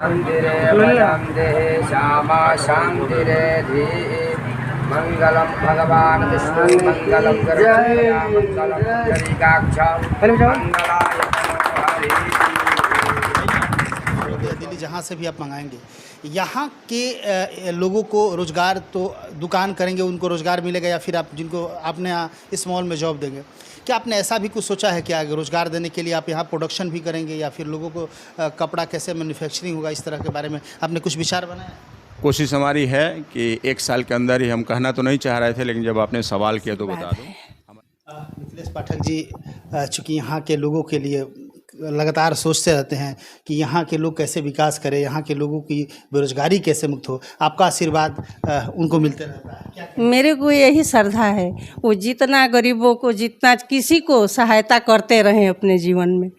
शान्तिरे वदन्ते श्यामा शान्तिरे धीः मङ्गलं भगवान् विष्णु मङ्गलं गरुडध्वजा मङ्गलं पुण्डरीकाक्ष मङ्गलाय तनोहरि। दिल्ली जहाँ से भी आप मंगाएंगे, यहाँ के लोगों को रोज़गार, तो दुकान करेंगे उनको रोज़गार मिलेगा, या फिर आप जिनको आपने इस मॉल में जॉब देंगे? क्या आपने ऐसा भी कुछ सोचा है कि आगे रोज़गार देने के लिए आप यहाँ प्रोडक्शन भी करेंगे, या फिर लोगों को कपड़ा कैसे मैन्युफैक्चरिंग होगा, इस तरह के बारे में आपने कुछ विचार बनाया? कोशिश हमारी है कि 1 साल के अंदर ही, हम कहना तो नहीं चाह रहे थे, लेकिन जब आपने सवाल किया तो बता दूं। मिथिलेश पाठक जी, चूँकि यहाँ के लोगों के लिए लगातार सोचते रहते हैं कि यहाँ के लोग कैसे विकास करें, यहाँ के लोगों की बेरोजगारी कैसे मुक्त हो, आपका आशीर्वाद उनको मिलते रहता है क्या? मेरे को यही श्रद्धा है, वो जितना गरीबों को, जितना किसी को सहायता करते रहें अपने जीवन में।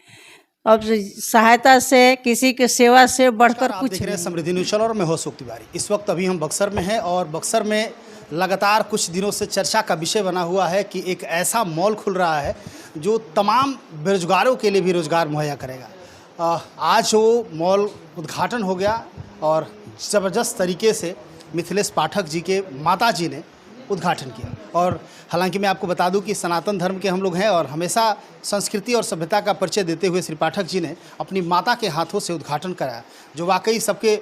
अब सहायता से, किसी के सेवा से बढ़कर कुछ देख रहे हैं समृद्धि न्यूज़ चैनल और मैं हूं तिवारी। इस वक्त अभी हम बक्सर में हैं और बक्सर में लगातार कुछ दिनों से चर्चा का विषय बना हुआ है कि एक ऐसा मॉल खुल रहा है जो तमाम बेरोजगारों के लिए भी रोज़गार मुहैया करेगा। आज वो मॉल उद्घाटन हो गया और ज़बरदस्त तरीके से मिथिलेश पाठक जी के माता जी ने उद्घाटन किया। और हालांकि मैं आपको बता दूं कि सनातन धर्म के हम लोग हैं और हमेशा संस्कृति और सभ्यता का परिचय देते हुए श्री पाठक जी ने अपनी माता के हाथों से उद्घाटन कराया, जो वाकई सबके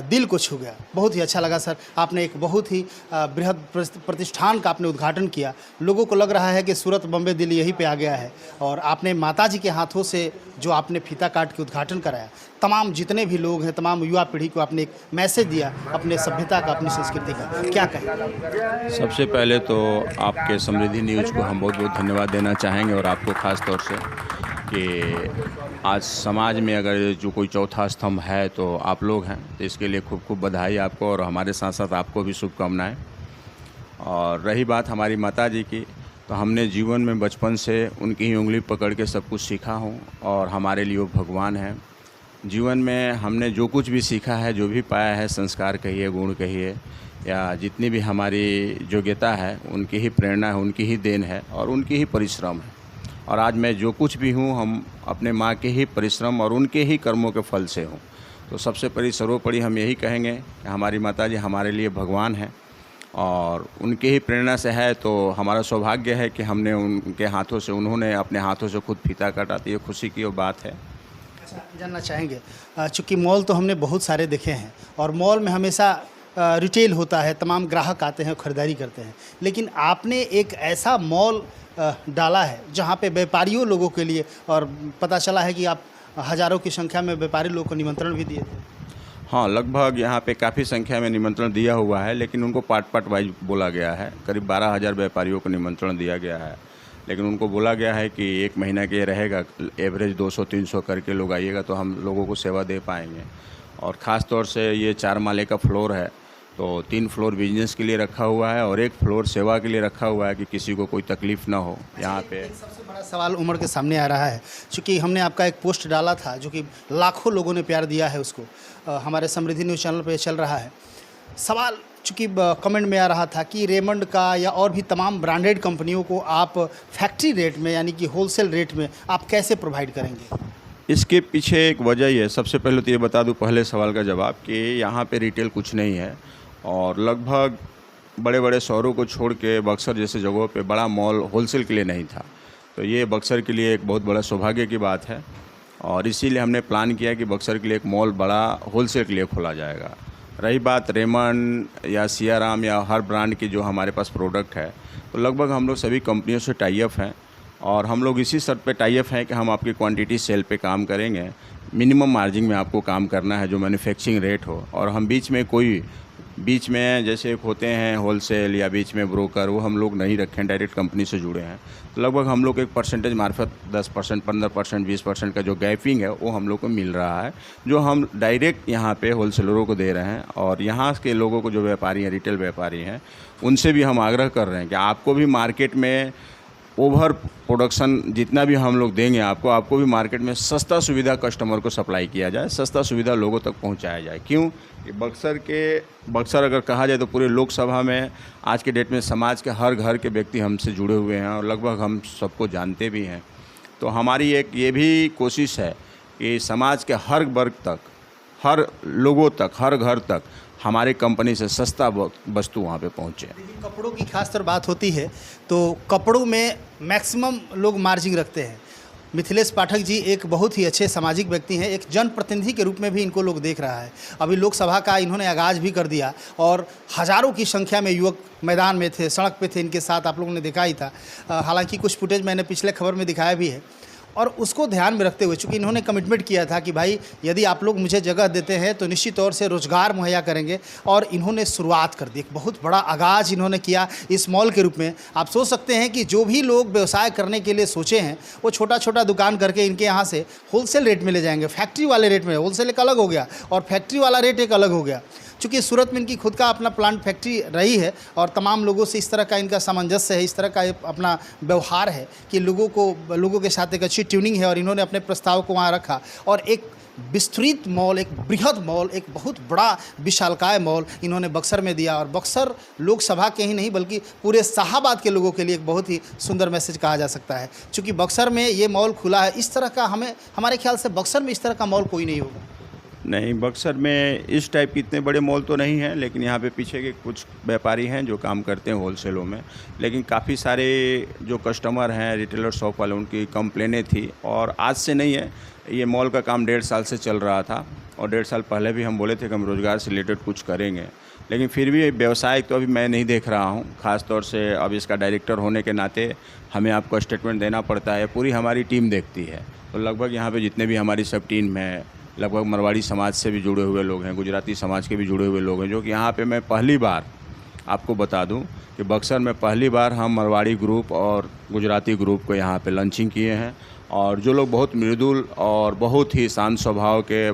दिल को छू गया। बहुत ही अच्छा लगा सर, आपने एक बहुत ही बृहद प्रतिष्ठान का आपने उद्घाटन किया। लोगों को लग रहा है कि सूरत, बम्बे, दिल्ली यहीं पे आ गया है, और आपने माता जी के हाथों से जो आपने फीता काट के उद्घाटन कराया, तमाम जितने भी लोग हैं, तमाम युवा पीढ़ी को आपने एक मैसेज दिया अपने सभ्यता का, अपनी संस्कृति का, क्या कहें? सबसे पहले तो आपके समृद्धि न्यूज़ को हम बहुत बहुत धन्यवाद देना चाहेंगे, और आपको ख़ास तौर से कि आज समाज में अगर जो कोई चौथा स्तंभ है तो आप लोग हैं, तो इसके लिए खूब खूब बधाई आपको, और हमारे साथ साथ आपको भी शुभकामनाएं। और रही बात हमारी माता जी की, तो हमने जीवन में बचपन से उनकी ही उंगली पकड़ के सब कुछ सीखा हूँ, और हमारे लिए वो भगवान हैं। जीवन में हमने जो कुछ भी सीखा है, जो भी पाया है, संस्कार कहिए, गुण कहिए, या जितनी भी हमारी योग्यता है, उनकी ही प्रेरणा है, उनकी ही देन है, और उनकी ही परिश्रम है। और आज मैं जो कुछ भी हूँ, हम अपने माँ के ही परिश्रम और उनके ही कर्मों के फल से हूँ। तो सबसे सर्वोपरि हम यही कहेंगे कि हमारी माता जी हमारे लिए भगवान हैं, और उनके ही प्रेरणा से है। तो हमारा सौभाग्य है कि हमने उनके हाथों से, उन्होंने अपने हाथों से खुद फीता काटा, ये खुशी की वो बात है। जानना चाहेंगे, चूँकि मॉल तो हमने बहुत सारे देखे हैं, और मॉल में हमेशा रिटेल होता है, तमाम ग्राहक आते हैं, खरीदारी करते हैं, लेकिन आपने एक ऐसा मॉल डाला है जहाँ पे व्यापारियों लोगों के लिए, और पता चला है कि आप हज़ारों की संख्या में व्यापारी लोगों को निमंत्रण भी दिए थे। हाँ, लगभग यहाँ पे काफ़ी संख्या में निमंत्रण दिया हुआ है, लेकिन उनको पार्ट वाइज बोला गया है। करीब 12,000 व्यापारियों को निमंत्रण दिया गया है, लेकिन उनको बोला गया है कि 1 महीना के रहेगा, एवरेज 200-300 करके लोग आइएगा तो हम लोगों को सेवा दे पाएंगे। और ख़ास तौर से ये 4 माले का फ्लोर है, तो 3 फ्लोर बिजनेस के लिए रखा हुआ है और 1 फ्लोर सेवा के लिए रखा हुआ है कि किसी को कोई तकलीफ़ ना हो यहाँ पे। सबसे बड़ा सवाल उमड़ के सामने आ रहा है, चूँकि हमने आपका एक पोस्ट डाला था जो कि लाखों लोगों ने प्यार दिया है, उसको हमारे समृद्धि न्यूज़ चैनल पे चल रहा है। सवाल चूँकि कमेंट में आ रहा था कि रेमंड का या और भी तमाम ब्रांडेड कंपनियों को आप फैक्ट्री रेट में, यानी कि होलसेल रेट में आप कैसे प्रोवाइड करेंगे? इसके पीछे एक वजह ही है। सबसे पहले तो ये बता दूं, पहले सवाल का जवाब, कि यहाँ पे रिटेल कुछ नहीं है, और लगभग बड़े बड़े शहरों को छोड़ के बक्सर जैसे जगहों पे बड़ा मॉल होलसेल के लिए नहीं था। तो ये बक्सर के लिए एक बहुत बड़ा सौभाग्य की बात है, और इसीलिए हमने प्लान किया कि बक्सर के लिए एक मॉल बड़ा होलसेल के लिए खोला जाएगा। रही बात रेमंड या सियाराम या हर ब्रांड की जो हमारे पास प्रोडक्ट है, तो लगभग हम लोग सभी कंपनियों से टाई अप हैं, और हम लोग इसी शर्त पे टाई अप हैं कि हम आपकी क्वांटिटी सेल पे काम करेंगे, मिनिमम मार्जिन में आपको काम करना है, जो मैन्युफैक्चरिंग रेट हो। और हम बीच में जैसे होते हैं होलसेल या बीच में ब्रोकर, वो हम लोग नहीं रखें, डायरेक्ट कंपनी से जुड़े हैं। तो लगभग हम लोग एक परसेंटेज मार्फत 10%, 15%, 20% का जो गैपिंग है वो हम लोग को मिल रहा है, जो हम डायरेक्ट यहाँ पे होलसेलरों को दे रहे हैं। और यहाँ के लोगों को, जो व्यापारी हैं, रिटेल व्यापारी हैं, उनसे भी हम आग्रह कर रहे हैं कि आपको भी मार्केट में ओवर प्रोडक्शन जितना भी हम लोग देंगे आपको भी मार्केट में सस्ता सुविधा कस्टमर को सप्लाई किया जाए, सस्ता सुविधा लोगों तक पहुंचाया जाए। क्यों कि बक्सर अगर कहा जाए तो पूरे लोकसभा में आज के डेट में समाज के हर घर के व्यक्ति हमसे जुड़े हुए हैं, और लगभग हम सबको जानते भी हैं। तो हमारी एक ये भी कोशिश है कि समाज के हर वर्ग तक हर लोगों तक, हर घर तक हमारी कंपनी से सस्ता वस्तु वहाँ पे पहुँचे। देखिए, कपड़ों की खासतर बात होती है तो कपड़ों में मैक्सिमम लोग मार्जिन रखते हैं। मिथिलेश पाठक जी एक बहुत ही अच्छे सामाजिक व्यक्ति हैं, एक जनप्रतिनिधि के रूप में भी इनको लोग देख रहा है। अभी लोकसभा का इन्होंने आगाज़ भी कर दिया और हज़ारों की संख्या में युवक मैदान में थे, सड़क पे थे, इनके साथ आप लोगों ने देखा ही था। हालांकि कुछ फुटेज मैंने पिछले खबर में दिखाया भी है और उसको ध्यान में रखते हुए, चूँकि इन्होंने कमिटमेंट किया था कि भाई यदि आप लोग मुझे जगह देते हैं तो निश्चित तौर से रोज़गार मुहैया करेंगे, और इन्होंने शुरुआत कर दी। एक बहुत बड़ा आगाज़ इन्होंने किया इस मॉल के रूप में। आप सोच सकते हैं कि जो भी लोग व्यवसाय करने के लिए सोचे हैं वो छोटा छोटा दुकान करके इनके यहाँ से होलसेल रेट में ले जाएंगे। फैक्ट्री वाले रेट में, होलसेल एक अलग हो गया और फैक्ट्री वाला रेट एक अलग हो गया। चूँकि सूरत में इनकी खुद का अपना प्लांट फैक्ट्री रही है और तमाम लोगों से इस तरह का इनका सामंजस्य है, इस तरह का अपना व्यवहार है कि लोगों के साथ एक अच्छी ट्यूनिंग है, और इन्होंने अपने प्रस्ताव को वहाँ रखा और एक विस्तृत मॉल, एक बृहद मॉल, एक बहुत बड़ा विशालकाय मॉल इन्होंने बक्सर में दिया। और बक्सर लोकसभा के ही नहीं बल्कि पूरे शाहाबाद के लोगों के लिए एक बहुत ही सुंदर मैसेज कहा जा सकता है। चूँकि बक्सर में ये मॉल खुला है, इस तरह का हमारे ख्याल से बक्सर में इस तरह का मॉल कोई नहीं होगा। नहीं, बक्सर में इस टाइप के इतने बड़े मॉल तो नहीं हैं, लेकिन यहाँ पे पीछे के कुछ व्यापारी हैं जो काम करते हैं होलसेलों में। लेकिन काफ़ी सारे जो कस्टमर हैं, रिटेलर शॉप वाले, उनकी कंप्लेनें थी। और आज से नहीं है, ये मॉल का काम 1.5 साल से चल रहा था और 1.5 साल पहले भी हम बोले थे कि हम रोज़गार से रिलेटेड कुछ करेंगे। लेकिन फिर भी व्यवसाय तो अभी मैं नहीं देख रहा हूँ। ख़ास तौर से अब इसका डायरेक्टर होने के नाते हमें आपको स्टेटमेंट देना पड़ता है, पूरी हमारी टीम देखती है। तो लगभग यहाँ पर जितने भी हमारी सब टीम है, लगभग मारवाड़ी समाज से भी जुड़े हुए लोग हैं, गुजराती समाज के भी जुड़े हुए लोग हैं, जो कि यहाँ पे मैं पहली बार आपको बता दूं कि बक्सर में पहली बार हम मारवाड़ी ग्रुप और गुजराती ग्रुप को यहाँ पे लॉन्चिंग किए हैं। और जो लोग बहुत मृदुल और बहुत ही शांत स्वभाव के,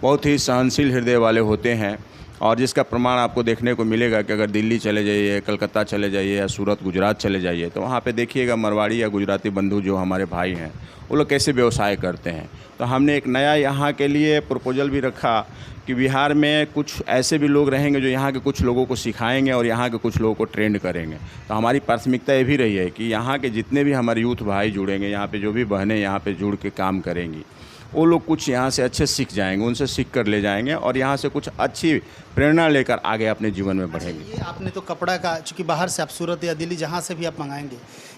बहुत ही सहनशील हृदय वाले होते हैं, और जिसका प्रमाण आपको देखने को मिलेगा कि अगर दिल्ली चले जाइए, कलकत्ता चले जाइए या सूरत, गुजरात चले जाइए, तो वहाँ पे देखिएगा मारवाड़ी या गुजराती बंधु जो हमारे भाई हैं वो लोग कैसे व्यवसाय करते हैं। तो हमने एक नया यहाँ के लिए प्रपोजल भी रखा कि बिहार में कुछ ऐसे भी लोग रहेंगे जो यहाँ के कुछ लोगों को सिखाएंगे और यहाँ के कुछ लोगों को ट्रेंड करेंगे। तो हमारी प्राथमिकता ये भी रही है कि यहाँ के जितने भी हमारे यूथ भाई जुड़ेंगे, यहाँ पे जो भी बहनें यहाँ पे जुड़ के काम करेंगी, वो लोग कुछ यहाँ से अच्छे सीख जाएंगे, उनसे सीख कर ले जाएंगे और यहाँ से कुछ अच्छी प्रेरणा लेकर आगे अपने जीवन में बढ़ेंगे। ये आपने तो कपड़ा का, चूँकि बाहर से आप सूरत या दिल्ली जहाँ से भी आप मंगाएंगे,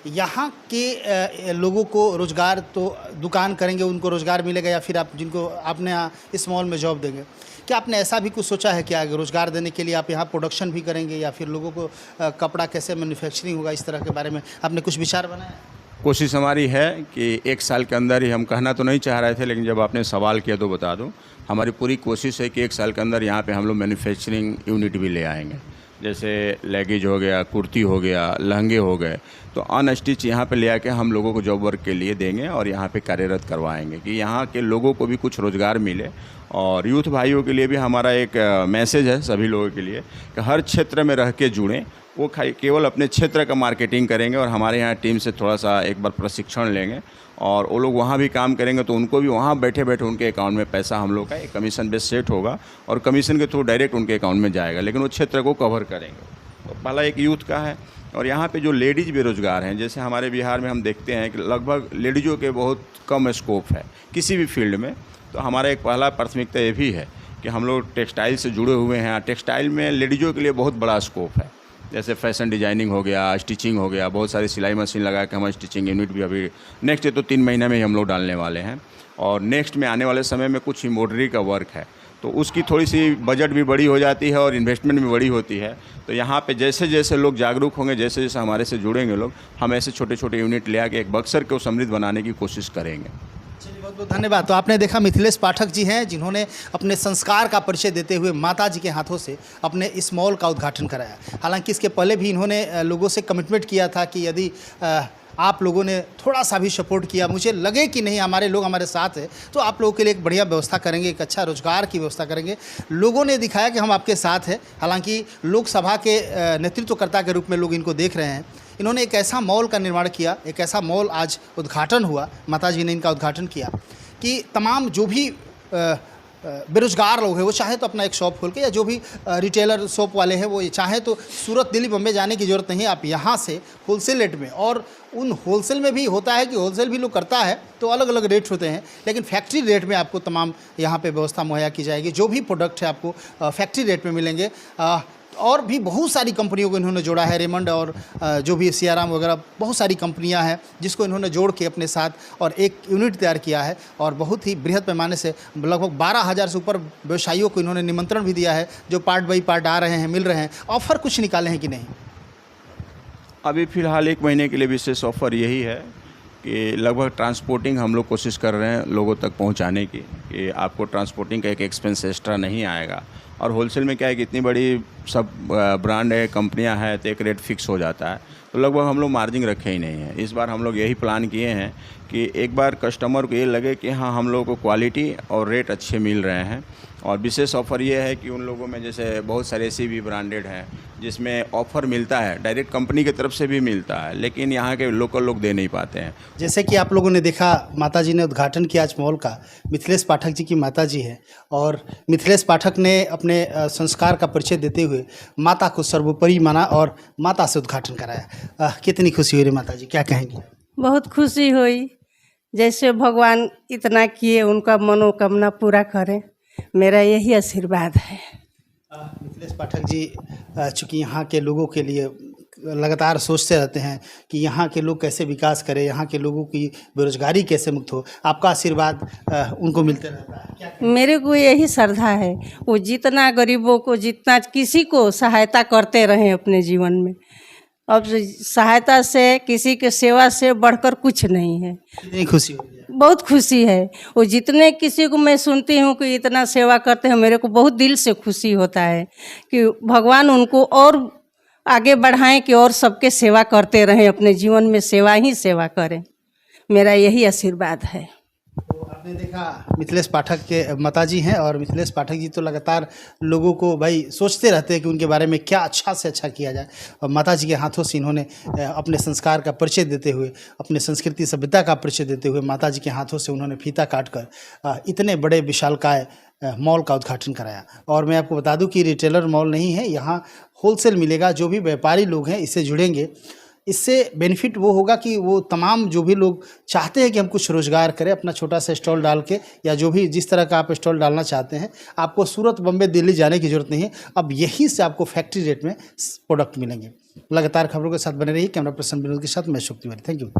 यहाँ के लोगों को रोज़गार, तो दुकान करेंगे उनको रोज़गार मिलेगा, या फिर आप जिनको आपने इस मॉल में जॉब देंगे? क्या आपने ऐसा भी कुछ सोचा है कि आगे रोज़गार देने के लिए आप यहाँ प्रोडक्शन भी करेंगे, या फिर लोगों को कपड़ा कैसे मैन्युफैक्चरिंग होगा, इस तरह के बारे में आपने कुछ विचार बनाया? कोशिश हमारी है कि 1 साल के अंदर ही, हम कहना तो नहीं चाह रहे थे लेकिन जब आपने सवाल किया तो बता दूं, हमारी पूरी कोशिश है कि 1 साल के अंदर यहाँ पे हम लोग मैन्युफैक्चरिंग यूनिट भी ले आएंगे। जैसे लेगिज हो गया, कुर्ती हो गया, लहंगे हो गए, तो अनस्टिच यहाँ पे ले आके हम लोगों को जॉब वर्क के लिए देंगे और यहाँ पे कार्यरत करवाएंगे कि यहाँ के लोगों को भी कुछ रोज़गार मिले। और यूथ भाइयों के लिए भी हमारा एक मैसेज है सभी लोगों के लिए कि हर क्षेत्र में रह के जुड़ें। वो केवल अपने क्षेत्र का मार्केटिंग करेंगे और हमारे यहाँ टीम से थोड़ा सा एक बार प्रशिक्षण लेंगे और वो लोग वहाँ भी काम करेंगे, तो उनको भी वहाँ बैठे बैठे उनके अकाउंट में पैसा हम लोग का एक कमीशन बेस सेट होगा और कमीशन के थ्रू डायरेक्ट उनके अकाउंट में जाएगा, लेकिन वो क्षेत्र को कवर करेंगे। तो पहला एक यूथ का है। और यहाँ पे जो लेडीज़ बेरोज़गार हैं, जैसे हमारे बिहार में हम देखते हैं कि लगभग लेडीज़ों के बहुत कम स्कोप है किसी भी फील्ड में। तो हमारा एक पहला प्राथमिकता ये भी है कि हम लोग टेक्सटाइल से जुड़े हुए हैं। टेक्सटाइल में लेडीज़ों के लिए बहुत बड़ा स्कोप है, जैसे फैशन डिजाइनिंग हो गया, स्टिचिंग हो गया, बहुत सारी सिलाई मशीन लगा के हम स्टिचिंग यूनिट भी अभी नेक्स्ट है तो 3 महीने में ही हम लोग डालने वाले हैं। और नेक्स्ट में आने वाले समय में कुछ एम्ब्रॉयडरी का वर्क है, तो उसकी थोड़ी सी बजट भी बड़ी हो जाती है और इन्वेस्टमेंट भी बड़ी होती है। तो यहाँ पे जैसे जैसे लोग जागरूक होंगे, जैसे जैसे हमारे से जुड़ेंगे लोग, हम ऐसे छोटे छोटे यूनिट ले आके एक बक्सर को समृद्ध बनाने की कोशिश करेंगे। चलिए, बहुत बहुत धन्यवाद। तो आपने देखा मिथिलेश पाठक जी हैं जिन्होंने अपने संस्कार का परिचय देते हुए माता जी के हाथों से अपने इस मॉल का उद्घाटन कराया। हालांकि इसके पहले भी इन्होंने लोगों से कमिटमेंट किया था कि यदि आप लोगों ने थोड़ा सा भी सपोर्ट किया, मुझे लगे कि नहीं हमारे लोग हमारे साथ हैं, तो आप लोगों के लिए एक बढ़िया व्यवस्था करेंगे, एक अच्छा रोजगार की व्यवस्था करेंगे। लोगों ने दिखाया कि हम आपके साथ हैं। हालांकि लोकसभा के नेतृत्वकर्ता के रूप में लोग इनको देख रहे हैं। इन्होंने एक ऐसा मॉल का निर्माण किया, एक ऐसा मॉल आज उद्घाटन हुआ, माता जी ने इनका उद्घाटन किया कि तमाम जो भी बेरोजगार लोग हैं वो चाहे तो अपना एक शॉप खोल के, या जो भी रिटेलर शॉप वाले हैं वो ये चाहे तो सूरत दिल्ली बम्बई जाने की ज़रूरत नहीं है, आप यहाँ से होलसेल रेट में, और उन होलसेल में भी होता है कि होलसेल भी लोग करता है तो अलग अलग रेट होते हैं, लेकिन फैक्ट्री रेट में आपको तमाम यहाँ पे व्यवस्था मुहैया की जाएगी। जो भी प्रोडक्ट है आपको फैक्ट्री रेट में मिलेंगे। और भी बहुत सारी कंपनियों को इन्होंने जोड़ा है, रेमंड और जो भी सियाराम वगैरह बहुत सारी कंपनियां हैं जिसको इन्होंने जोड़ के अपने साथ और एक यूनिट तैयार किया है, और बहुत ही बृहद पैमाने से लगभग 12,000 से ऊपर व्यवसायियों को इन्होंने निमंत्रण भी दिया है जो पार्ट बाई पार्ट आ रहे हैं, मिल रहे हैं। ऑफ़र कुछ निकाले हैं कि नहीं? अभी फ़िलहाल 1 महीने के लिए विशेष ऑफ़र यही है कि लगभग ट्रांसपोर्टिंग हम लोग कोशिश कर रहे हैं लोगों तक पहुंचाने की, कि आपको ट्रांसपोर्टिंग का एक एक्सपेंस एक्स्ट्रा नहीं आएगा। और होलसेल में क्या है कि इतनी बड़ी सब ब्रांड है, कंपनियां हैं, तो एक रेट फिक्स हो जाता है, तो लगभग हम लोग मार्जिन रखे ही नहीं है। इस बार हम लोग यही प्लान किए हैं कि एक बार कस्टमर को ये लगे कि हाँ हम लोगों को क्वालिटी और रेट अच्छे मिल रहे हैं। और विशेष ऑफ़र ये है कि उन लोगों में जैसे बहुत सारे ऐसे भी ब्रांडेड हैं जिसमें ऑफ़र मिलता है, डायरेक्ट कंपनी की तरफ से भी मिलता है, लेकिन यहाँ के लोकल लोग दे नहीं पाते हैं। जैसे कि आप लोगों ने देखा, माताजी ने उद्घाटन किया आज मॉल का। मिथिलेश पाठक जी की माताजी है, और मिथिलेश पाठक ने अपने संस्कार का परिचय देते हुए माता को सर्वोपरि माना और माता से उद्घाटन कराया। कितनी खुशी हुई रे माता जी, क्या कहेंगी? बहुत खुशी हुई। जैसे भगवान इतना किए उनका मनोकामना पूरा करें, मेरा यही आशीर्वाद है। मिथिलेश पाठक जी चूँकि यहाँ के लोगों के लिए लगातार सोचते रहते हैं कि यहाँ के लोग कैसे विकास करें, यहाँ के लोगों की बेरोजगारी कैसे मुक्त हो, आपका आशीर्वाद उनको मिलते रहता है। क्या मेरे को यही श्रद्धा है, वो जितना गरीबों को, जितना किसी को सहायता करते रहें अपने जीवन में। अब सहायता से, किसी के सेवा से बढ़कर कुछ नहीं है। कितनी खुशी हुई है? बहुत खुशी है। वो जितने किसी को मैं सुनती हूँ कि इतना सेवा करते हैं, मेरे को बहुत दिल से खुशी होता है कि भगवान उनको और आगे बढ़ाएं कि और सबके सेवा करते रहें, अपने जीवन में सेवा ही सेवा करें। मेरा यही आशीर्वाद है। तो आपने देखा मिथिलेश पाठक के माताजी हैं, और मिथिलेश पाठक जी तो लगातार लोगों को भाई सोचते रहते हैं कि उनके बारे में क्या अच्छा से अच्छा किया जाए, और माताजी के हाथों से इन्होंने अपने संस्कार का परिचय देते हुए, अपने संस्कृति सभ्यता का परिचय देते हुए माताजी के हाथों से उन्होंने फीता काटकर इतने बड़े विशालकाय मॉल का उद्घाटन कराया। और मैं आपको बता दूं कि रिटेलर मॉल नहीं है, यहाँ होलसेल मिलेगा। जो भी व्यापारी लोग हैं इससे जुड़ेंगे, इससे बेनिफिट वो होगा कि वो तमाम जो भी लोग चाहते हैं कि हम कुछ रोज़गार करें अपना छोटा सा स्टॉल डाल के, या जो भी जिस तरह का आप स्टॉल डालना चाहते हैं, आपको सूरत बम्बई दिल्ली जाने की ज़रूरत नहीं है। अब यहीं से आपको फैक्ट्री रेट में प्रोडक्ट मिलेंगे। लगातार खबरों के साथ बने रहिए। कैमरा पर्सन विनोद के साथ मैं शुक्तिवारी। Thank you.